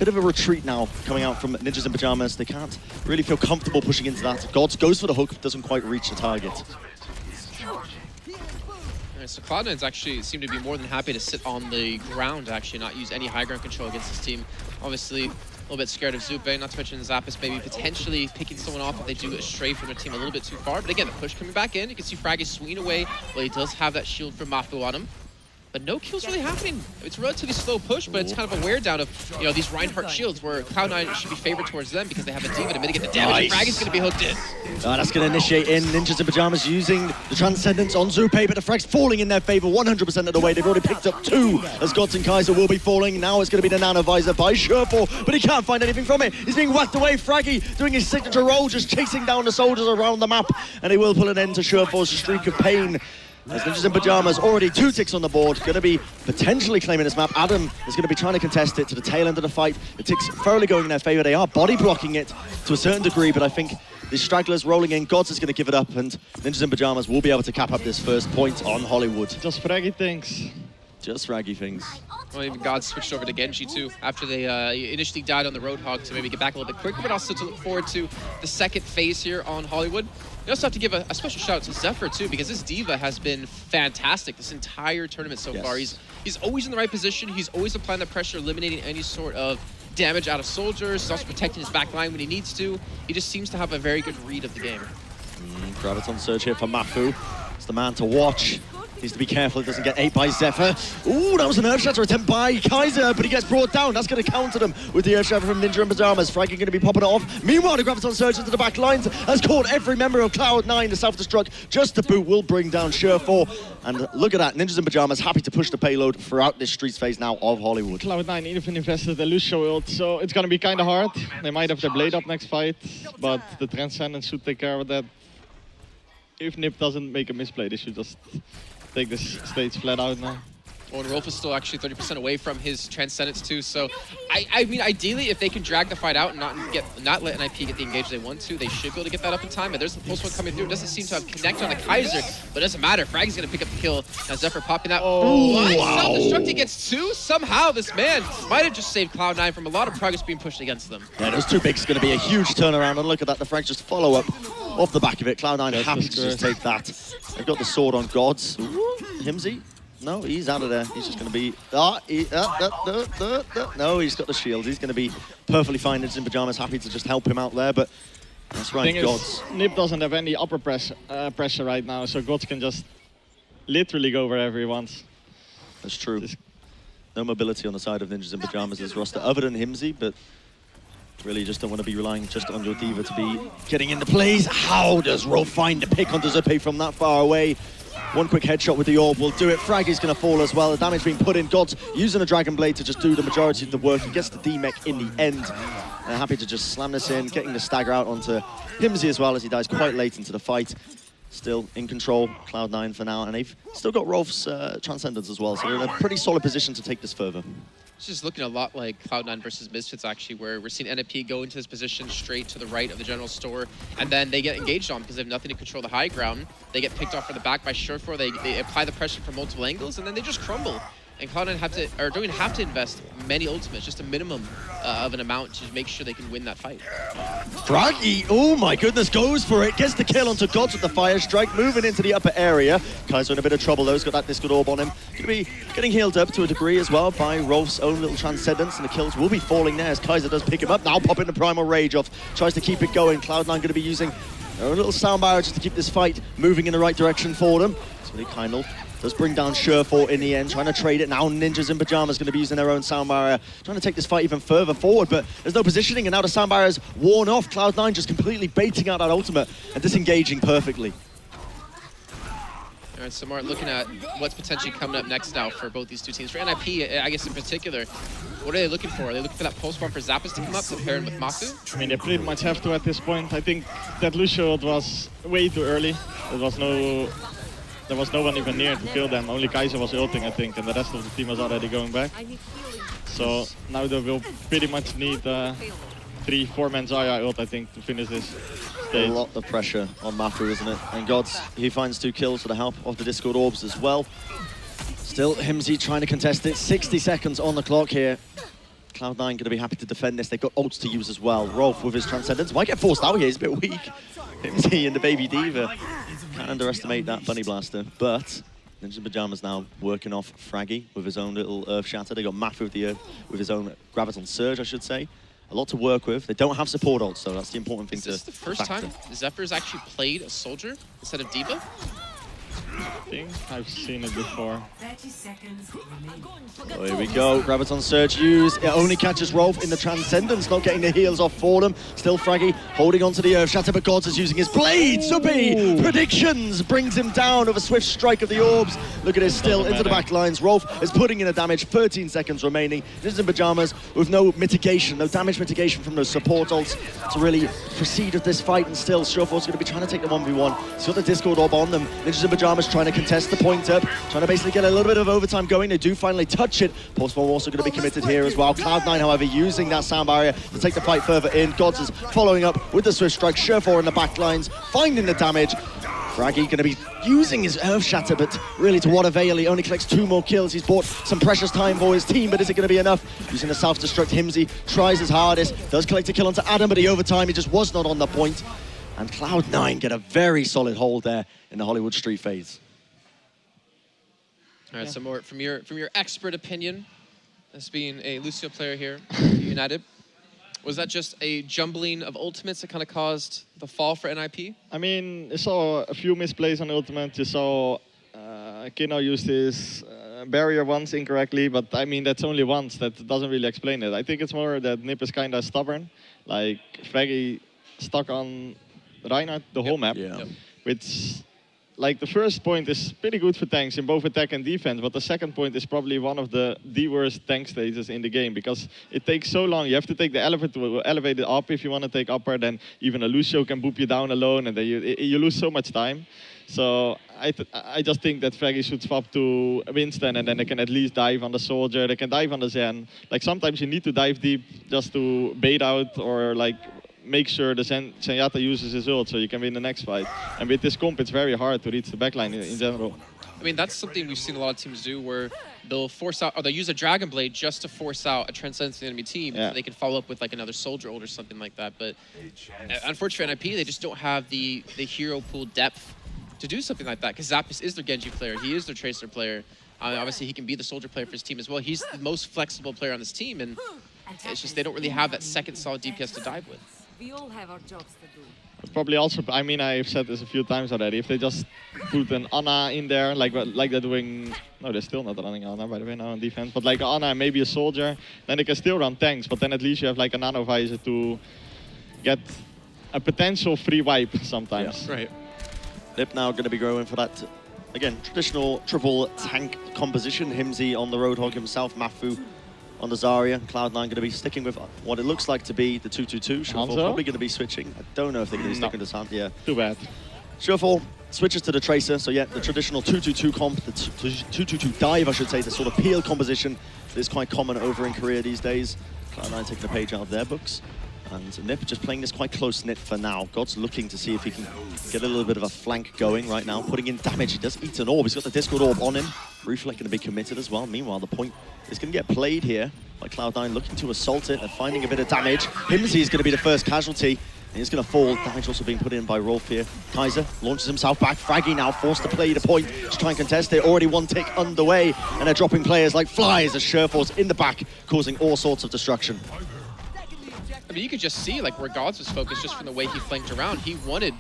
bit of a retreat now coming out from Ninjas in Pyjamas. They can't really feel comfortable pushing into that. Gods goes for the hook, doesn't quite reach the target. So Cloud9's actually seem to be more than happy to sit on the ground, actually, not use any high ground control against this team. Obviously, a little bit scared of Zuppehw, not to mention zappis maybe potentially picking someone off if they do stray from their team a little bit too far. But again, the push coming back in. You can see Fragi swinging away. Well, he does have that shield from mafu on him. But no kills really happening. It's a relatively slow push, but it's kind of a wear down of, you know, these Reinhardt shields where Cloud9 should be favored towards them because they have a D.Va to mitigate the damage. Nice. Fragi's going to be hooked in. That's going to initiate in. Ninjas in Pyjamas using the Transcendence on Zuppehw, but the frag's falling in their favor 100% of the way. They've already picked up 2 as Gods and KAISER will be falling. Now it's going to be the Nano Visor by Surefour, but he can't find anything from it. He's being whacked away. Fragi doing his signature roll, just chasing down the soldiers around the map, and he will pull an end to Surefour's streak of pain. As Ninjas in Pyjamas, already 2 ticks on the board, going to be potentially claiming this map. Adam is going to be trying to contest it to the tail end of the fight. The ticks thoroughly going in their favor. They are body blocking it to a certain degree, but I think the stragglers rolling in. Gods is going to give it up, and Ninjas in Pyjamas will be able to cap up this first point on Hollywood. Just Fragi things. Just Fragi things. Well, even God switched over to Genji too after they initially died on the Roadhog to maybe get back a little bit quicker, but also to look forward to the second phase here on Hollywood. We also have to give a special shout out to xepheR too, because this D.Va has been fantastic this entire tournament so far. He's always in the right position. He's always applying the pressure, eliminating any sort of damage out of soldiers. He's also protecting his back line when he needs to. He just seems to have a very good read of the game. Graviton surge here for mafu. It's the man to watch. Needs to be careful it doesn't get ate by xepheR. Ooh, that was an Earth Shatter attempt by KAISER, but he gets brought down. That's going to counter them with the Earth Shatter from Ninja in Pyjamas. Fragi going to be popping it off. Meanwhile, the Graviton surge into the back lines has caught every member of Cloud9. The self-destruct just to boot will bring down Surefour. And look at that, Ninjas in Pyjamas happy to push the payload throughout this Streets phase now of Hollywood. Cloud9 even invested the Lucio ult, so it's going to be kind of hard. They might have their blade up next fight, but the Transcendence should take care of that. If Nip doesn't make a misplay, they should just take this stage flat out now. Oh, and Roolf is still actually 30% away from his Transcendence too, so I mean, ideally, if they can drag the fight out and not let NIP get the engage they want to, they should be able to get that up in time. But there's the pulse one coming through. It doesn't seem to have connected on the KAISER, but it doesn't matter. Fragi's going to pick up the kill. Now xepheR popping that. Oh, wow. Self-destruct gets 2. Somehow this man might have just saved Cloud9 from a lot of progress being pushed against them. Yeah, those 2 bigs going to be a huge turnaround, and look at that, the Frags just follow up off the back of it. Cloud9 happy to just take that. They've got the sword on Gods. Hymzi? No, he's out of there. He's just going to be... No, he's got the shield. He's going to be perfectly fine. Ninjas in Pyjamas happy to just help him out there, but that's right, Gods. Nip doesn't have any upper pressure right now, so Gods can just literally go wherever he wants. That's true. No mobility on the side of Ninjas in Pyjamas' roster other than Hymzi, but really you just don't want to be relying just on your D.Va to be getting into plays. How does Roolf find the pick onto Zuppehw from that far away? One quick headshot with the orb will do it. Fragi's going to fall as well. The damage being put in. Gods using a Dragon Blade to just do the majority of the work. He gets the D-mech in the end. Happy to just slam this in, getting the stagger out onto Hymzi as well as he dies quite late into the fight. Still in control, Cloud9 for now, and they've still got Roolf's Transcendence as well, so they're in a pretty solid position to take this further. It's just looking a lot like Cloud9 versus Misfits, actually, where we're seeing NIP go into this position straight to the right of the general store, and then they get engaged on because they have nothing to control the high ground. They get picked off from the back by Surefour. They apply the pressure from multiple angles, and then they just crumble. And Cloud9 don't have to invest many ultimates, just a minimum of an amount to make sure they can win that fight. Fragi, oh my goodness, goes for it, gets the kill onto Gods with the fire strike, moving into the upper area. KAISER in a bit of trouble though, he's got that Discord orb on him. Going to be getting healed up to a degree as well by Roolf's own little Transcendence, and the kills will be falling there as KAISER does pick him up. Now popping the Primal Rage off, tries to keep it going. Cloud9 going to be using their own little sound barrier just to keep this fight moving in the right direction for them. So they kynnel. Does bring down Surefour in the end, trying to trade it. Now Ninjas in Pyjamas going to be using their own sound barrier, trying to take this fight even further forward, but there's no positioning, and now the sound barrier's worn off. Cloud9 just completely baiting out that ultimate and disengaging perfectly. All right, so Mark, looking at what's potentially coming up next now for both these two teams. For NIP, I guess in particular, what are they looking for? Are they looking for that pulse bomb for zappis to come up to pair in with mafu? I mean, they pretty much have to at this point. I think that Lucio was way too early. There was no one even near to kill them. Only KAISER was ulting, I think, and the rest of the team was already going back. So now they will pretty much need 3-4-man Zarya ult, I think, to finish this stage. A lot of pressure on mafu, isn't it? And Gods, he finds 2 kills with the help of the Discord orbs as well. Still, Hymzi trying to contest it. 60 seconds on the clock here. Cloud9 going to be happy to defend this. They've got ults to use as well. Roolf with his Transcendence might get forced out here. He's a bit weak. hymzi and the Baby Diva. Can't underestimate that Bunny Blaster. But Ninjas in Pyjamas now working off Fragi with his own little Earth Shatter. They got mafu with the with his own Graviton Surge, I should say. A lot to work with. They don't have support ults, so that's the important thing to Is this the first time xepheR's actually played a soldier instead of D.Va? I think I've seen it before. 30 seconds remaining. Oh, here we go. Graviton Surge used. It only catches Roolf in the Transcendence, not getting the heals off for them. Still Fragi holding on to the Earth Shatter, but Gods is using his blade. Zuppehw predictions brings him down with a swift strike of the orbs. Look at this, still into the back lines. Roolf is putting in a damage. 13 seconds remaining. Ninjas in Pyjamas with no mitigation, no damage mitigation from those support ults to really proceed with this fight. And still, Surefour's going to be trying to take the 1v1. He's got the Discord orb on them. Ninjas in Pyjamas trying to contest the point up, trying to basically get a little bit of overtime going. They do finally touch it. Postbomb also going to be committed here as well. Cloud9, however, using that sound barrier to take the fight further in. Gods is following up with the swift strike. Surefour in the back lines, finding the damage. Fragi going to be using his Earth Shatter, but really to what avail? He only collects 2 more kills. He's bought some precious time for his team, but is it going to be enough? Using the self-destruct, hymzi tries his hardest, does collect a kill onto Adam, but the overtime, he just was not on the point. And Cloud9 get a very solid hold there in the Hollywood Street phase. All right, some more from your expert opinion, as being a Lucio player here, eUnited. Was that just a jumbling of ultimates that kind of caused the fall for NIP? I mean, you saw a few misplays on ultimate. You saw kynnel used his barrier once incorrectly, but I mean, that's only once. That doesn't really explain it. I think it's more that Nip is kind of stubborn. Like, Fragi stuck on Reinhardt the whole map, which... Like, the first point is pretty good for tanks in both attack and defense, but the second point is probably one of the worst tank stages in the game, because it takes so long. You have to take the elevator up if you want to take upper, then even a Lucio can boop you down alone, and then you lose so much time. So I just think that Fragi should swap to Winston, and then they can at least dive on the soldier, they can dive on the Zen. Like, sometimes you need to dive deep just to bait out, or like make sure the Zenyatta uses his ult so you can win the next fight. And with this comp, it's very hard to reach the backline in general. I mean, that's something we've seen a lot of teams do, where they'll force out, or they'll use a Dragon Blade just to force out a Transcendence in the enemy team, so they can follow up with like another soldier ult or something like that. But unfortunately for NIP, they just don't have the hero pool depth to do something like that, because zappis is their Genji player, he is their Tracer player. Obviously, he can be the soldier player for his team as well. He's the most flexible player on this team, and it's just they don't really have that second solid DPS to dive with. We all have our jobs to do. It's probably also, I mean, I've said this a few times already, if they just put an Ana in there, like they're doing, no, they're still not running Ana, by the way, now on defense, but like Ana and maybe a soldier, then they can still run tanks, but then at least you have like a nano visor to get a potential free wipe sometimes. Right. Nip now going to be going for that, again, traditional triple tank composition. hymzi on the Roadhog himself, mafu on the Zarya. Cloud9 going to be sticking with what it looks like to be the 2-2-2. Surefour probably going to be switching. I don't know if they're going to be sticking to Santa. Yeah. Too bad. Surefour switches to the Tracer. So yeah, the traditional 2-2-2 comp, the 2-2-2 dive, I should say, the sort of peel composition that is quite common over in Korea these days. Cloud9 taking a page out of their books. And Nip just playing this quite close-knit for now. God's looking to see if he can get a little bit of a flank going right now, putting in damage. He does eat an orb. He's got the Discord orb on him. Reflect going to be committed as well. Meanwhile, the point is going to get played here by Cloud9, looking to assault it and finding a bit of damage. hymzi is going to be the first casualty, and he's going to fall. Damage also being put in by Roolf here. KAISER launches himself back. Fragi now forced to play the point to try and contest it. Already one tick underway, and they're dropping players like flies as Surefour's in the back, causing all sorts of destruction. I mean, you could just see like where Gods was focused just from the way he flanked around. He wanted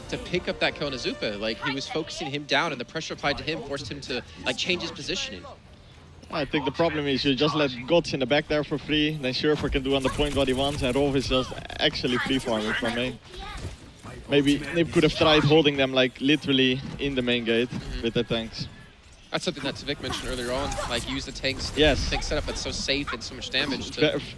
to pick up that kill on Zuppehw. Like, he was focusing him down, and the pressure applied to him forced him to like change his positioning. I think the problem is you just let Gods in the back there for free, then Surefour can do on the point what he wants, and Roolf is just actually free farming from main. Maybe Nip could have tried holding them like literally in the main gate with the tanks. That's something that Vic mentioned earlier on. Like, use the tanks. Yes. Tank setup that's so safe and so much damage.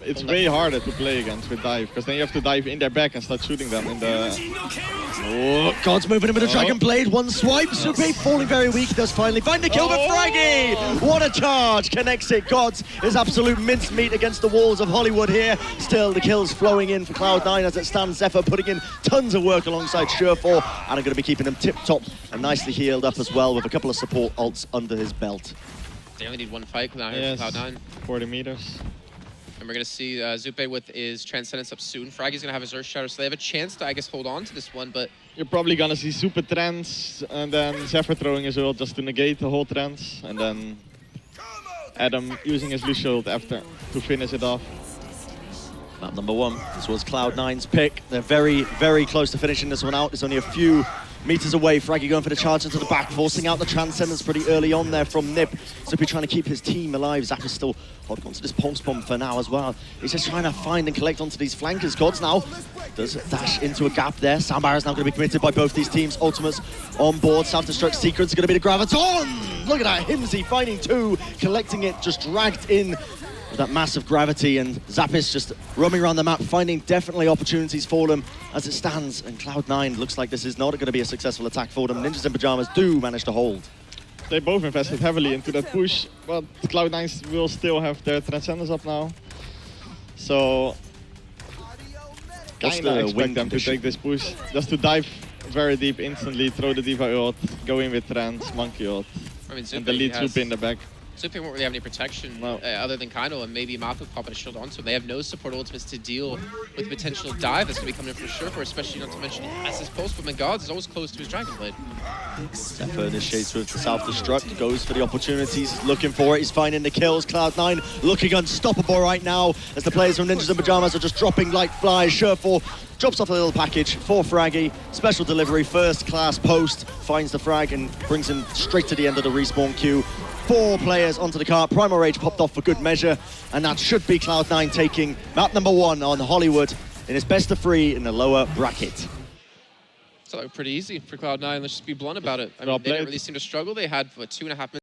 It's way harder to play against with dive, because then you have to dive in their back and start shooting them in the... Oh, God's moving him with a Dragon Blade. One swipe. Zuppehw falling very weak. He does finally find the kill, but Fragi! What a charge. Connects it. Gods is absolute mincemeat against the walls of Hollywood here. Still, the kills flowing in for Cloud9 as it stands. xepheR putting in tons of work alongside Surefour, and are going to be keeping him tip-top and nicely healed up as well with a couple of support ults under his belt. They only need one fight now here for Cloud9. 40 meters. And we're going to see Zuppehw with his Transcendence up soon. Fragi's going to have his Earth Shatter, so they have a chance to, I guess, hold on to this one, but... You're probably going to see super trance, and then xepheR throwing his ult just to negate the whole trance, and then Adam using his Lucio ult after to finish it off. Map number 1, this was Cloud9's pick. They're very, very close to finishing this one out. It's only a few meters away. Fragi going for the charge into the back, forcing out the Transcendence pretty early on there from Nip. Zuppehw trying to keep his team alive. zappis still holding onto this pulse bomb for now as well. He's just trying to find and collect onto these flankers. Gods now does dash into a gap there. Soundbar is now going to be committed by both these teams. Ultimates on board. Self-destruct sequence is going to be the Graviton. Look at that, hymzi finding 2, collecting it, just dragged in with that massive gravity, and zappis just roaming around the map, finding definitely opportunities for them as it stands. And Cloud9 looks like this is not going to be a successful attack for them. Ninjas in Pyjamas do manage to hold. They both invested heavily into that push, but Cloud9 will still have their Transcendence up now. So, What's kinda the expect win them to condition? take this push. Just to dive very deep instantly, throw the D.Va ult, go in with Trance, Monkey ult, I mean, and delete Zuppehw in the back. Zuppehw won't really have any protection No. other than kynnel and maybe mafu popping a shield onto him. They have no support ultimates to deal with the potential dive that's going to be coming in for Surefour, especially not to mention he has his pulse, but Gods is always close to his Dragon Blade. xepheR initiates with the self-destruct, goes for the opportunities, he's looking for it, he's finding the kills. Cloud9 looking unstoppable right now as the players from Ninjas in Pyjamas are just dropping like flies. Surefour drops off a little package for Fragi, special delivery, first class post, finds the frag and brings him straight to the end of the respawn queue. 4 players onto the cart, Primal Rage popped off for good measure, and that should be Cloud9 taking map number 1 on Hollywood in its best of 3 in the lower bracket. So pretty easy for Cloud9, let's just be blunt about it. I Well mean, they didn't played. really seem to struggle. They had, what, 2.5 minutes